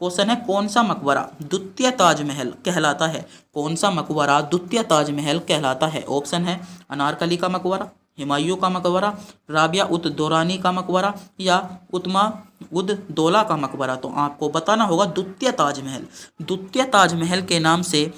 Question है कौन सा मकबरा द्वितीय ताजमहल कहलाता है? कौन सा मकबरा द्वितीय ताजमहल कहलाता है? ऑप्शन है अनारकली का मकबरा, हुमायूं का मकबरा, राबिया उद दौरानी का मकबरा या उत्मा उद दौला का मकबरा। तो आपको बताना होगा द्वितीय ताजमहल। द्वितीय ताजमहल के नाम से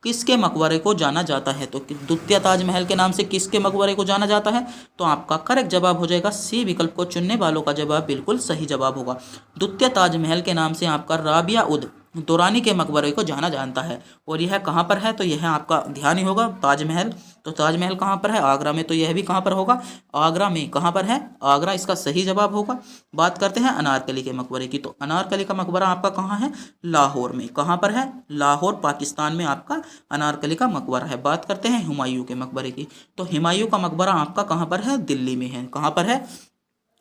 किसके मकबरे को जाना जाता है? तो द्वितीय ताजमहल के नाम से किसके मकबरे को जाना जाता है? तो आपका करेक्ट जवाब हो जाएगा सी विकल्प को चुनने वालों का जवाब बिल्कुल सही जवाब होगा। द्वितीय ताजमहल के नाम से आपका राबिया उद दौरानी के मकबरे को जाना जाता है। और यह कहाँ पर है? तो यह आपका ध्यान ही होगा ताजमहल। तो ताजमहल कहाँ पर है? आगरा में। तो यह भी कहाँ पर होगा? आगरा में। कहाँ पर है? आगरा इसका सही जवाब होगा। बात करते हैं अनारकली के मकबरे की। तो अनारकली का मकबरा आपका कहाँ है? लाहौर में। कहाँ पर है? लाहौर पाकिस्तान में आपका अनारकली का मकबरा है। बात करते हैं हुमायूं के मकबरे की। तो हुमायूं का मकबरा आपका कहाँ पर है? दिल्ली में है। कहाँ पर है?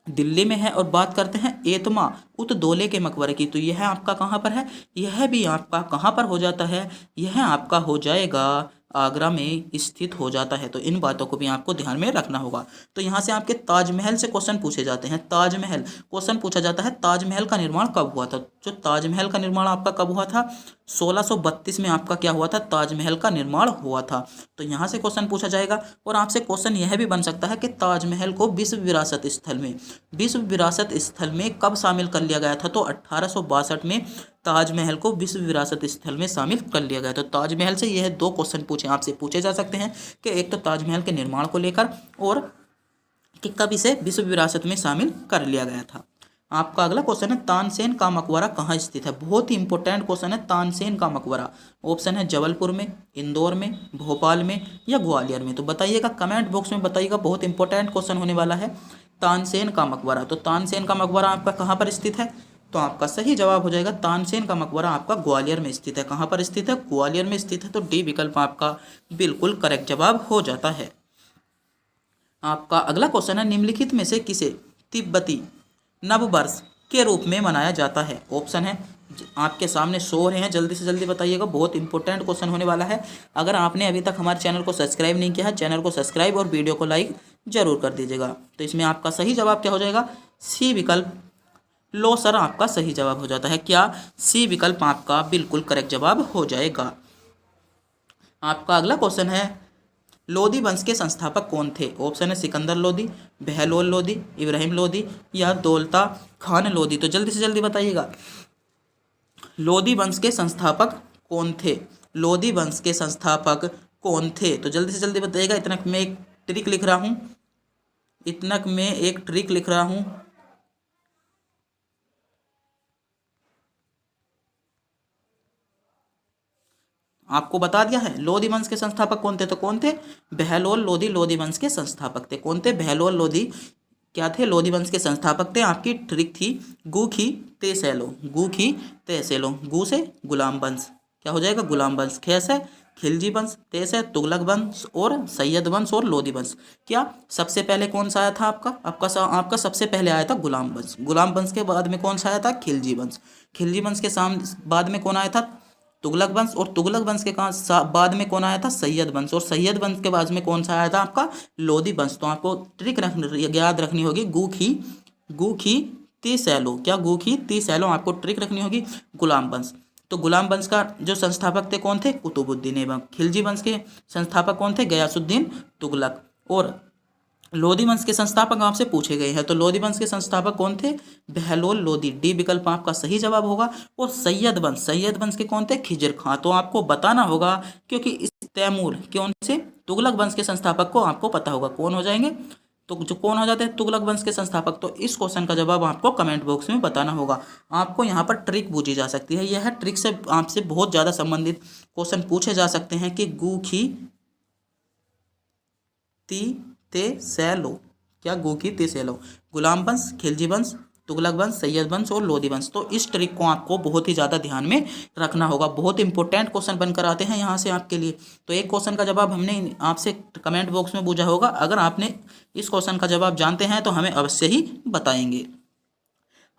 दिल्ली में है। और बात करते हैं एतमा उत दौले के मकबरे की। तो यह आपका कहाँ पर है? यह भी आपका कहाँ पर हो जाता है? यह आपका हो जाएगा आगरा में स्थित हो जाता है। तो इन बातों को भी आपको ध्यान में रखना होगा। तो यहाँ से आपके ताजमहल से क्वेश्चन पूछे जाते हैं। ताजमहल क्वेश्चन पूछा जाता है ताजमहल का निर्माण कब हुआ था? जो ताजमहल का निर्माण आपका कब हुआ था? 1632 में आपका क्या हुआ था? ताजमहल का निर्माण हुआ था। तो यहाँ से क्वेश्चन पूछा जाएगा। और आपसे क्वेश्चन यह भी बन सकता है कि ताजमहल को विश्व विरासत स्थल में कब शामिल कर लिया गया था? तो 1862 में ताजमहल को विश्व विरासत स्थल में शामिल कर लिया गया। तो ताजमहल से यह दो क्वेश्चन आपसे पूछे जा सकते हैं कि एक तो ताजमहल के निर्माण को लेकर और कि कब इसे विश्व विरासत में शामिल कर लिया गया था। आपका अगला क्वेश्चन है तानसेन का मकबरा कहाँ स्थित है? बहुत ही इंपॉर्टेंट क्वेश्चन है तानसेन का मकबरा। ऑप्शन है जबलपुर में, इंदौर में, भोपाल में या ग्वालियर में। तो बताइएगा, कमेंट बॉक्स में बताइएगा, बहुत इंपॉर्टेंट क्वेश्चन होने वाला है। तानसेन का मकबरा, तो तानसेन का मकबरा आपका कहाँ पर स्थित है? तो आपका सही जवाब हो जाएगा तानसेन का मकबरा आपका ग्वालियर में स्थित है। कहाँ पर स्थित है? ग्वालियर में स्थित है। तो डी विकल्प आपका बिल्कुल करेक्ट जवाब हो जाता है। आपका अगला क्वेश्चन है निम्नलिखित में से किसे तिब्बती नववर्ष के रूप में मनाया जाता है? ऑप्शन है आपके सामने शो हो रहे हैं, जल्दी से जल्दी बताइएगा, बहुत इंपॉर्टेंट क्वेश्चन होने वाला है। अगर आपने अभी तक हमारे चैनल को सब्सक्राइब नहीं किया है, चैनल को सब्सक्राइब और वीडियो को लाइक जरूर कर दीजिएगा। तो इसमें आपका सही जवाब क्या हो जाएगा? सी विकल्प लो सर आपका सही जवाब हो जाता है। क्या? सी विकल्प आपका बिल्कुल करेक्ट जवाब हो जाएगा। आपका अगला क्वेश्चन है लोदी वंश के संस्थापक कौन थे? ऑप्शन है सिकंदर लोदी, बहलोल लोदी, इब्राहिम लोदी या दौलता खान लोदी। तो जल्दी से जल्दी बताइएगा, लोदी वंश के संस्थापक कौन थे? लोदी वंश के संस्थापक कौन थे? तो जल्दी से जल्दी बताइएगा। इतना मैं एक ट्रिक लिख रहा हूँ, आपको बता दिया है। लोदी वंश के संस्थापक कौन थे? तो कौन थे? बहलोल लोदी लोदी वंश के संस्थापक थे। कौन थे? बहलोल लोदी क्या थे? लोदी वंश के संस्थापक थे। आपकी ट्रिक थी गु खी ते सैलो, गु खी ते सैलो। गु से गुलाम वंश, क्या हो जाएगा? गुलाम वंश। खे से खिलजी वंश, ते से तुगलक वंश और सैयद वंश और लोदी वंश। क्या सबसे पहले कौन सा आया था? आपका सबसे पहले आया था गुलाम वंश। गुलाम वंश के बाद में कौन सा आया था? खिलजी वंश। खिलजी वंश के बाद में कौन आया था? तुगलक वंश। और तुगलक वंश के बाद में कौन आया था? सैयद वंश। और सैयद वंश के बाद में कौन सा आया था? आपका लोदी वंश। तो आपको ट्रिक याद रखनी होगी गु खी ती सैलो। क्या? गु खी ती सैलो आपको ट्रिक रखनी होगी। गुलाम वंश, तो गुलाम वंश का जो संस्थापक थे कौन थे? कुतुबुद्दीन ऐबक। खिलजी वंश के संस्थापक कौन थे? गयासुद्दीन तुगलक। और लोदी वंश के संस्थापक आपसे पूछे गए हैं, तो लोदी वंश के संस्थापक कौन थे? बहलोल लोदी। डी विकल्प आपका सही जवाब होगा। और सैयद वंश के कौन थे? खिजर खां। तो आपको बताना होगा, क्योंकि इस तैमूर कौन से तुगलक वंश के संस्थापक को आपको पता होगा कौन हो जाएंगे। तो जो कौन हो जाते हैं? तुगलक वंश के संस्थापक। तो इस क्वेश्चन का जवाब आपको कमेंट बॉक्स में बताना होगा। आपको यहाँ पर ट्रिक पूछी जा सकती है। यह ट्रिक से आपसे बहुत ज़्यादा संबंधित क्वेश्चन पूछे जा सकते हैं कि गु खी ती ते सैलो। क्या? गु खी ती सैलो। गुलाम वंश, खिलजी वंश, तुगलक वंश, सैयद वंश और लोदी वंश। तो इस ट्रिक को आपको बहुत ही ज़्यादा ध्यान में रखना होगा। बहुत इंपॉर्टेंट क्वेश्चन बनकर आते हैं यहाँ से आपके लिए। तो एक क्वेश्चन का जवाब हमने आपसे कमेंट बॉक्स में पूछा होगा। अगर आपने इस क्वेश्चन का जवाब जानते हैं तो हमें अवश्य ही बताएंगे।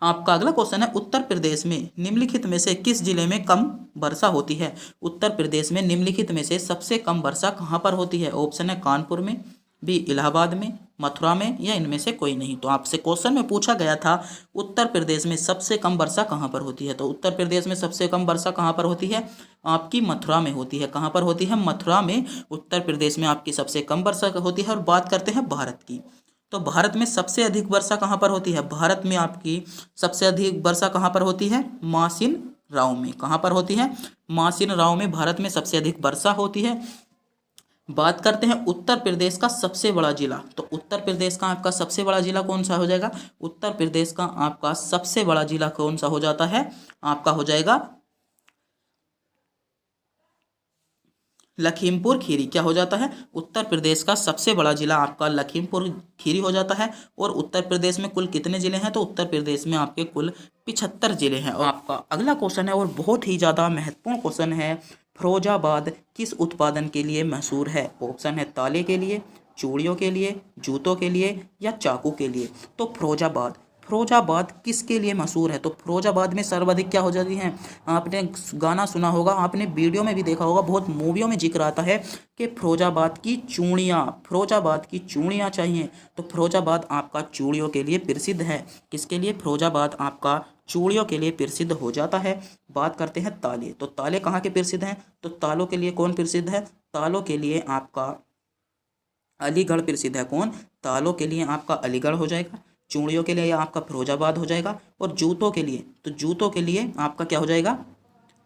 आपका अगला क्वेश्चन है उत्तर प्रदेश में निम्नलिखित में से किस जिले में कम वर्षा होती है? उत्तर प्रदेश में निम्नलिखित में से सबसे कम वर्षा कहाँ पर होती है? ऑप्शन है कानपुर में, बी इलाहाबाद में, मथुरा में, या इनमें से कोई नहीं। तो आपसे क्वेश्चन में पूछा गया था उत्तर प्रदेश में सबसे कम वर्षा कहाँ पर होती है, तो उत्तर प्रदेश में सबसे कम वर्षा कहाँ पर होती है, आपकी मथुरा में होती है। कहाँ पर होती है, मथुरा में, उत्तर प्रदेश में आपकी सबसे कम वर्षा होती है। और बात करते हैं भारत की, तो भारत में सबसे अधिक वर्षा कहाँ पर होती है, भारत में आपकी सबसे अधिक वर्षा कहाँ पर होती है, मासिन राव में। कहाँ पर होती है, मासिन राव में भारत में सबसे अधिक वर्षा होती है। बात करते हैं उत्तर प्रदेश का सबसे बड़ा जिला, तो उत्तर प्रदेश का आपका सबसे बड़ा जिला कौन सा हो जाएगा, उत्तर प्रदेश का आपका सबसे बड़ा जिला कौन सा हो जाता है, आपका हो जाएगा लखीमपुर खीरी। क्या हो जाता है, उत्तर प्रदेश का सबसे बड़ा जिला आपका लखीमपुर खीरी हो जाता है। और उत्तर प्रदेश में कुल कितने जिले हैं, तो उत्तर प्रदेश में आपके कुल 75 जिले हैं। और आपका अगला क्वेश्चन है और बहुत ही ज़्यादा महत्वपूर्ण क्वेश्चन है, फिरोजाबाद किस उत्पादन के लिए मशहूर है। ऑप्शन है ताले के लिए, चूड़ियों के लिए, जूतों के लिए, या चाकू के लिए। तो फिरोजाबाद किसके लिए मशहूर है, तो फिरोजाबाद में सर्वाधिक क्या हो जाती हैं, आपने गाना सुना होगा, आपने वीडियो में भी देखा होगा, बहुत मूवियों में जिक्र आता है कि फिरोजाबाद की चूड़ियाँ चाहिए। तो फिरोजाबाद आपका चूड़ियों के लिए प्रसिद्ध है। किसके लिए, फिरोजाबाद आपका चूड़ियों के लिए प्रसिद्ध हो जाता है। बात करते हैं ताले, तो ताले कहाँ के प्रसिद्ध हैं, तो तालों के लिए कौन प्रसिद्ध है, तालों के लिए आपका अलीगढ़ प्रसिद्ध है। कौन, तालों के लिए आपका अलीगढ़ हो जाएगा, चूड़ियों के लिए आपका फिरोजाबाद हो जाएगा। और जूतों के लिए, तो जूतों के लिए आपका क्या हो जाएगा,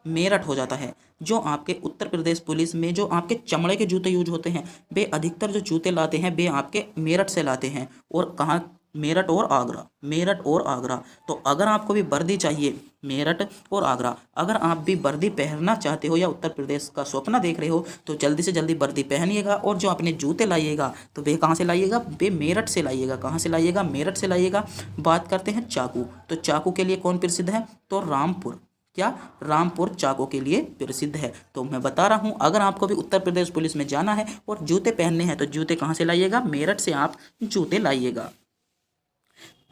मेरठ हो जाता है। जो आपके उत्तर प्रदेश पुलिस में जो आपके चमड़े के जूते यूज होते हैं, वे अधिकतर जो जूते लाते हैं वे आपके मेरठ से लाते हैं। और कहाँ, मेरठ और आगरा। तो अगर आपको भी वर्दी चाहिए, मेरठ और आगरा, अगर आप भी वर्दी पहनना चाहते हो या उत्तर प्रदेश का सपना देख रहे हो, तो जल्दी से जल्दी वर्दी पहनिएगा। और जो अपने जूते लाइएगा तो वे कहाँ से लाइएगा, वे मेरठ से लाइएगा। कहाँ से लाइएगा, मेरठ से लाइएगा। बात करते हैं चाकू, तो चाकू के लिए कौन प्रसिद्ध है, तो रामपुर। क्या, रामपुर चाकू के लिए प्रसिद्ध है। तो मैं बता रहा हूँ, अगर आपको भी उत्तर प्रदेश पुलिस में जाना है और जूते पहनने हैं, तो जूते कहाँ से लाइएगा, मेरठ से आप जूते लाइएगा।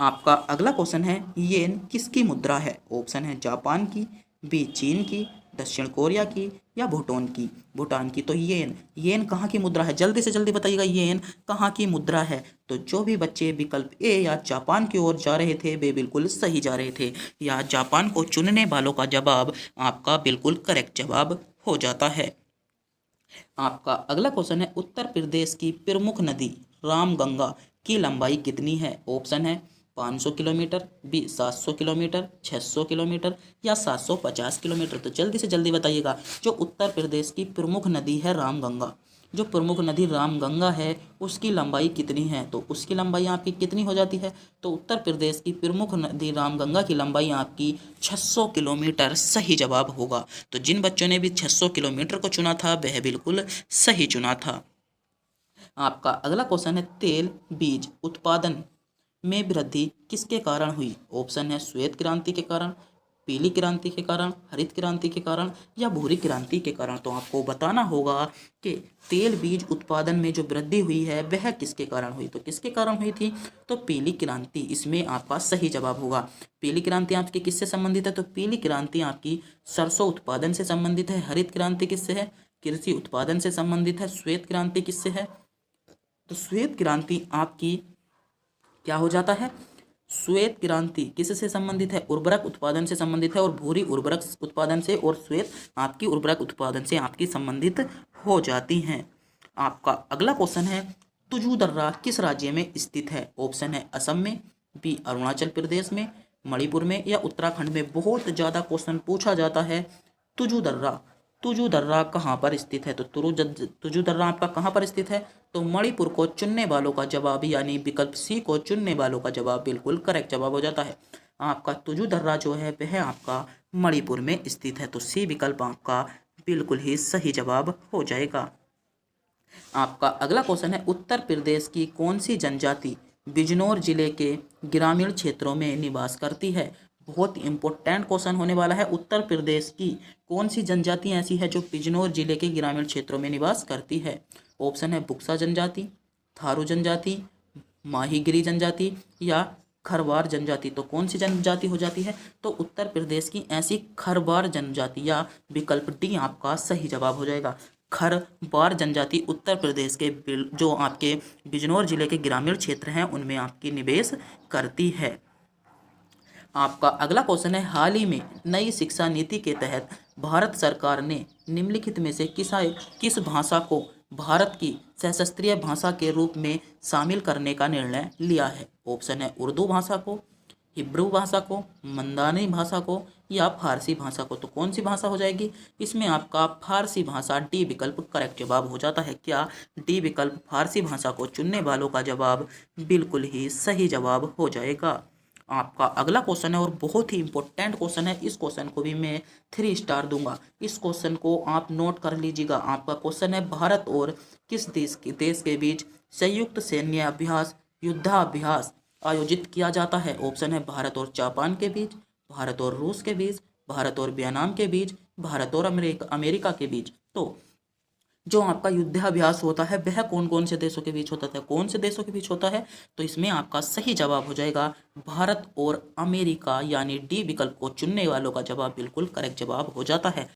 आपका अगला क्वेश्चन है, येन किसकी मुद्रा है। ऑप्शन है जापान की, बी चीन की, दक्षिण कोरिया की, या भूटान की। तो येन कहाँ की मुद्रा है, जल्दी से जल्दी बताइएगा, येन कहाँ की मुद्रा है। तो जो भी बच्चे विकल्प ए या जापान की ओर जा रहे थे वे बिल्कुल सही जा रहे थे, या जापान को चुनने वालों का जवाब आपका बिल्कुल करेक्ट जवाब हो जाता है। आपका अगला क्वेश्चन है, उत्तर प्रदेश की प्रमुख नदी रामगंगा की लंबाई कितनी है। ऑप्शन है 500 किलोमीटर, बी 700 किलोमीटर, 600 किलोमीटर, या 750 किलोमीटर। तो जल्दी से जल्दी बताइएगा, जो उत्तर प्रदेश की प्रमुख नदी है रामगंगा, जो प्रमुख नदी रामगंगा है उसकी लंबाई कितनी है, तो उसकी लंबाई आपकी कितनी हो जाती है। तो उत्तर प्रदेश की प्रमुख नदी रामगंगा की लंबाई आपकी 600 किलोमीटर सही जवाब होगा। तो जिन बच्चों ने भी 600 किलोमीटर को चुना था वह बिल्कुल सही चुना था। आपका अगला क्वेश्चन है, तेल बीज उत्पादन में वृद्धि किसके कारण हुई। ऑप्शन है श्वेत क्रांति के कारण, पीली क्रांति के कारण, हरित क्रांति के कारण, या भूरी क्रांति के कारण। तो आपको बताना होगा कि तेल बीज उत्पादन में जो वृद्धि हुई है वह किसके कारण हुई। तो किसके कारण हुई थी, तो पीली क्रांति, इसमें आपका सही जवाब होगा। पीली क्रांति आपकी किससे संबंधित है, तो पीली क्रांति आपकी सरसों उत्पादन से संबंधित है। हरित क्रांति किससे है, कृषि उत्पादन से संबंधित है। श्वेत क्रांति किससे है, तो श्वेत क्रांति आपकी क्या हो जाता है, श्वेत क्रांति किससे संबंधित है, उर्वरक उत्पादन से संबंधित है। और भूरी उर्वरक उत्पादन से, और श्वेत आपकी उर्वरक उत्पादन से आपकी संबंधित हो जाती हैं। आपका अगला क्वेश्चन है, तुजू दर्रा किस राज्य में स्थित है। ऑप्शन है असम में, बी अरुणाचल प्रदेश में, मणिपुर में, या उत्तराखंड में। बहुत ज़्यादा क्वेश्चन पूछा जाता है, तुजू दर्रा कहाँ पर स्थित है, तो तुजू दर्रा आपका कहाँ पर स्थित है, तो मणिपुर को चुनने वालों का जवाब, यानी विकल्प सी को चुनने वालों का जवाब बिल्कुल करेक्ट जवाब हो जाता है। आपका तुजू दर्रा जो है वह आपका मणिपुर में स्थित है। तो सी विकल्प आपका बिल्कुल ही सही जवाब हो जाएगा। आपका अगला क्वेश्चन है, उत्तर प्रदेश की कौन सी जनजाति बिजनौर जिले के ग्रामीण क्षेत्रों में निवास करती है। बहुत इंपॉर्टेंट क्वेश्चन होने वाला है, उत्तर प्रदेश की कौन सी जनजाति ऐसी है जो बिजनौर जिले के ग्रामीण क्षेत्रों में निवास करती है। ऑप्शन है बुक्सा जनजाति, थारू जनजाति, माहीगिरी जनजाति, या खरवार जनजाति। तो कौन सी जनजाति हो जाती है, तो उत्तर प्रदेश की ऐसी खरवार जनजाति, या विकल्प डी आपका सही जवाब हो जाएगा। खरवार जनजाति उत्तर प्रदेश के जो आपके बिजनौर जिले के ग्रामीण क्षेत्र हैं उनमें आपकी निवेश करती है। आपका अगला क्वेश्चन है, हाल ही में नई शिक्षा नीति के तहत भारत सरकार ने निम्नलिखित में से किस भाषा को भारत की सशस्त्रीय भाषा के रूप में शामिल करने का निर्णय लिया है? ऑप्शन है उर्दू भाषा को, हिब्रू भाषा को, मंदानी भाषा को या फारसी भाषा को। तो कौन सी भाषा हो जाएगी? इसमें आपका फारसी भाषा, डी विकल्प करेक्ट जवाब हो जाता है। क्या डी विकल्प फारसी भाषा को चुनने वालों का जवाब बिल्कुल ही सही जवाब हो जाएगा। आपका अगला क्वेश्चन है और बहुत ही इंपॉर्टेंट क्वेश्चन है, इस क्वेश्चन को भी मैं 3 स्टार दूंगा। इस क्वेश्चन को आप नोट कर लीजिएगा। आपका क्वेश्चन है, भारत और किस देश के बीच संयुक्त सैन्य अभ्यास युद्धाभ्यास आयोजित किया जाता है? ऑप्शन है भारत और जापान के बीच, भारत और रूस के बीच, भारत और वियतनाम के बीच, भारत और अमेरिका के बीच। तो जो आपका युद्धाभ्यास होता है वह कौन कौन से देशों के बीच होता है? कौन से देशों के बीच होता है? तो इसमें आपका सही जवाब हो जाएगा भारत और अमेरिका, यानी डी विकल्प को चुनने वालों का जवाब बिल्कुल करेक्ट जवाब हो जाता है।